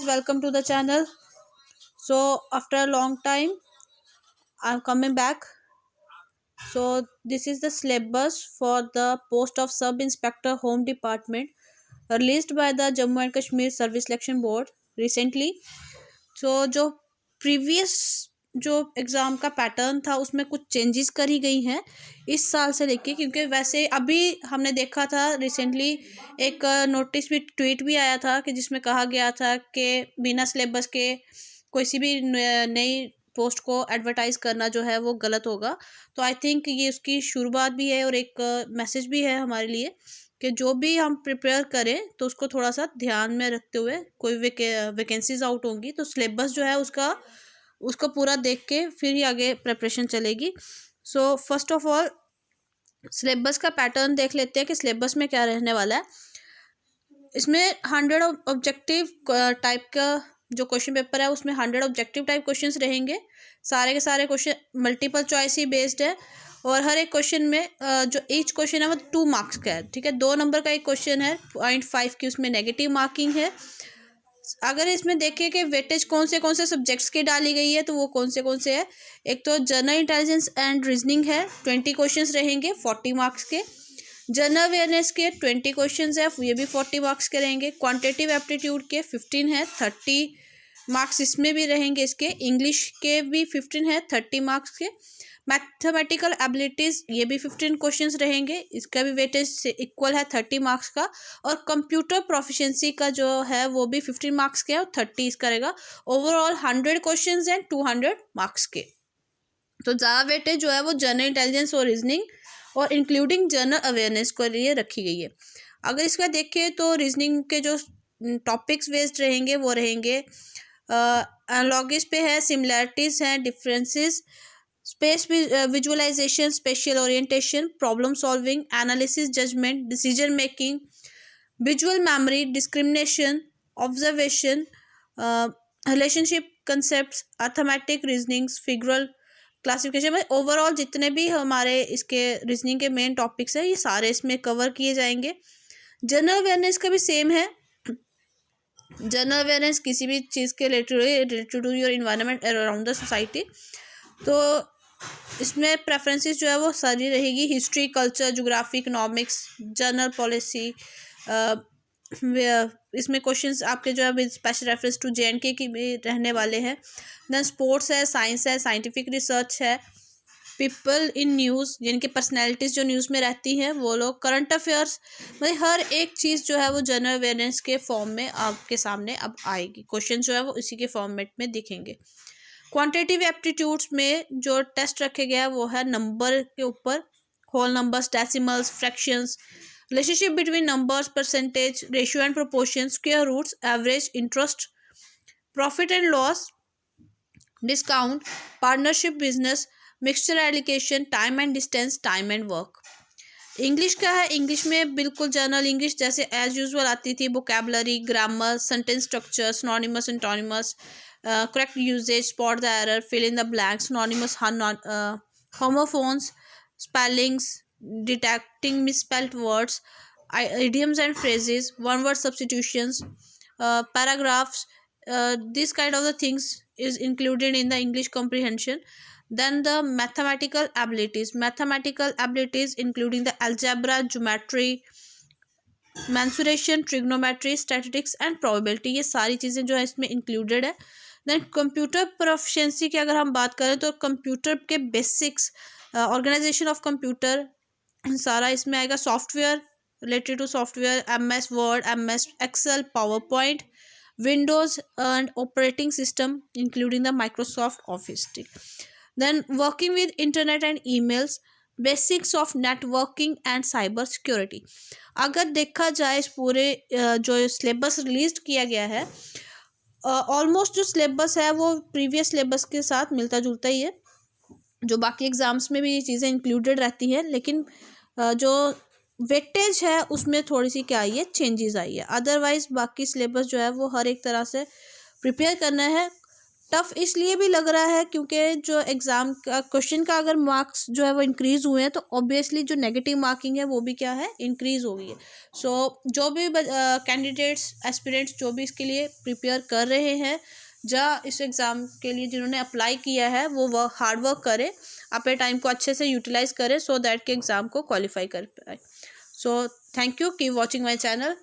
welcome to the channel. So after a long time I'm coming back. So this is the syllabus for the post of sub inspector home department released by the Jammu and Kashmir Service Selection Board recently. So जो previous जो exam का pattern था उसमें कुछ changes करी गई हैं इस साल से लेके, क्योंकि वैसे अभी हमने देखा था रिसेंटली एक नोटिस भी ट्वीट भी आया था कि जिसमें कहा गया था कि बिना सिलेबस के कोई सी भी नई पोस्ट को एडवर्टाइज़ करना जो है वो गलत होगा। तो आई थिंक ये उसकी शुरुआत भी है और एक मैसेज भी है हमारे लिए कि जो भी हम प्रिपेयर करें तो उसको थोड़ा सा ध्यान में रखते हुए, कोई वैकेंसीज आउट होंगी तो सिलेबस जो है उसको पूरा देख के फिर ही आगे प्रिपरेशन चलेगी। So first of all syllabus का पैटर्न देख लेते हैं कि सिलेबस में क्या रहने वाला है। इसमें 100 ऑब्जेक्टिव टाइप का जो क्वेश्चन पेपर है उसमें 100 ऑब्जेक्टिव टाइप क्वेश्चंस रहेंगे। सारे के सारे क्वेश्चन मल्टीपल चॉइस ही बेस्ड है और हर एक क्वेश्चन में जो ईच क्वेश्चन है वो 2 मार्क्स का है। ठीक है, 2 नंबर का एक क्वेश्चन है, 0.5 की उसमें नेगेटिव मार्किंग है। अगर इसमें देखें कि वेटेज कौन से सब्जेक्ट्स की डाली गई है तो वो कौन से है। एक तो जनरल इंटेलिजेंस एंड रीजनिंग है, 20 क्वेश्चंस रहेंगे 40 मार्क्स के। जनरल अवेयरनेस के 20 क्वेश्चंस है, ये भी 40 मार्क्स के रहेंगे। क्वांटिटेटिव एप्टीट्यूड के 15 है, 30 मार्क्स इसमें भी रहेंगे इसके। इंग्लिश के भी 15 है, 30 मार्क्स के। मैथमेटिकल एबिलिटीज़ ये भी 15 क्वेश्चंस रहेंगे, इसका भी वेटेज से इक्वल है 30 मार्क्स का। और कंप्यूटर प्रोफिशिएंसी का जो है वो भी 15 मार्क्स के है और 30 इसका रहेगा। ओवरऑल 100 क्वेश्चंस हैं 200 मार्क्स के। तो ज़्यादा वेटेज जो है वो जनरल इंटेलिजेंस और रीजनिंग और इंक्लूडिंग जनरल अवेयरनेस के लिए रखी गई है। अगर इसका देखें तो रीजनिंग के जो टॉपिक्स बेस्ड रहेंगे वो रहेंगे एनालॉगीज पे है, सिमिलैरिटीज़ हैं, differences, space visualization, special orientation, problem solving, analysis, judgement, decision making, visual memory, discrimination, observation, relationship concepts, arithmetic reasonings, figural classification में ओवरऑल जितने भी हमारे इसके रीजनिंग के मेन टॉपिक्स हैं ये सारे इसमें कवर किए जाएंगे। जनरल अवेयरनेस का भी सेम है। जनरल अवेयरनेस किसी भी चीज़ के related to your environment around the society. तो इसमें प्रेफरेंसेस जो है वो सारी रहेगी, history, culture, geography, economics, general policy. इसमें क्वेश्चंस आपके जो है with special reference to JNK की भी रहने वाले हैं। देन स्पोर्ट्स है, साइंस है, साइंटिफिक रिसर्च है, पीपल इन न्यूज़ जिनकी पर्सनैलिटीज़ जो न्यूज़ में रहती हैं वो लोग, करंट अफेयर्स, मतलब हर एक चीज़ जो है वो जनरल अवेयरनेस के फॉर्म में आपके सामने अब आएगी। क्वेश्चन जो है वो इसी के फॉर्मेट में दिखेंगे। क्वांटिटेटिव एप्टीट्यूड्स में जो टेस्ट रखे गया है वो है नंबर के ऊपर, whole numbers, decimals, fractions, relationship between numbers, percentage, ratio and proportion, square roots, average, interest, profit and loss, discount, partnership business, mixture allocation, time and distance, time and work. English का है, English में बिल्कुल general English जैसे as usual आती थी, vocabulary, grammar, sentence structure, synonyms, antonyms, correct usage, spot the error, fill in the blanks, synonymous, homophones, spellings, detecting misspelled words, idioms and phrases, one word substitutions, paragraphs, this kind of the things is included in the English comprehension. Then the mathematical abilities including the algebra, geometry, mensuration, trigonometry, statistics and probability, ये सारी चीज़ें जो है इसमें included है। Then computer proficiency की अगर हम बात करें तो कंप्यूटर के बेसिक्स, ऑर्गेनाइजेशन ऑफ कंप्यूटर सारा इसमें आएगा। Software, related to software, MS Word, MS Excel, PowerPoint, Windows and operating system including the Microsoft office. Then working with internet and emails, basics of networking and cyber security. अगर देखा जाए इस पूरे जो syllabus release किया गया है, almost जो सिलेबस है वो प्रीवियस सिलेबस के साथ मिलता जुलता ही है। जो बाकी एग्ज़ाम्स में भी ये चीज़ें इंक्लूडेड रहती हैं, लेकिन जो वेटेज है उसमें थोड़ी सी क्या आई है, चेंजेस आई है। अदरवाइज़ बाकी सिलेबस जो है वो हर एक तरह से प्रिपेयर करना है। टफ इसलिए भी लग रहा है क्योंकि जो एग्ज़ाम का क्वेश्चन का अगर मार्क्स जो है वो इंक्रीज़ हुए हैं तो ऑब्वियसली जो नेगेटिव मार्किंग है वो भी क्या है, इंक्रीज़ हो गई है। सो जो भी कैंडिडेट्स एस्पिरेंट्स जो भी इसके लिए प्रिपेयर कर रहे हैं, इस एग्ज़ाम के लिए जिन्होंने अप्लाई किया है वो हार्ड वर्क करें, अपने टाइम को अच्छे से यूटिलाइज़ करें सो दैट के एग्ज़ाम को क्वालिफाई कर पाए। So thank you, keep watching my channel.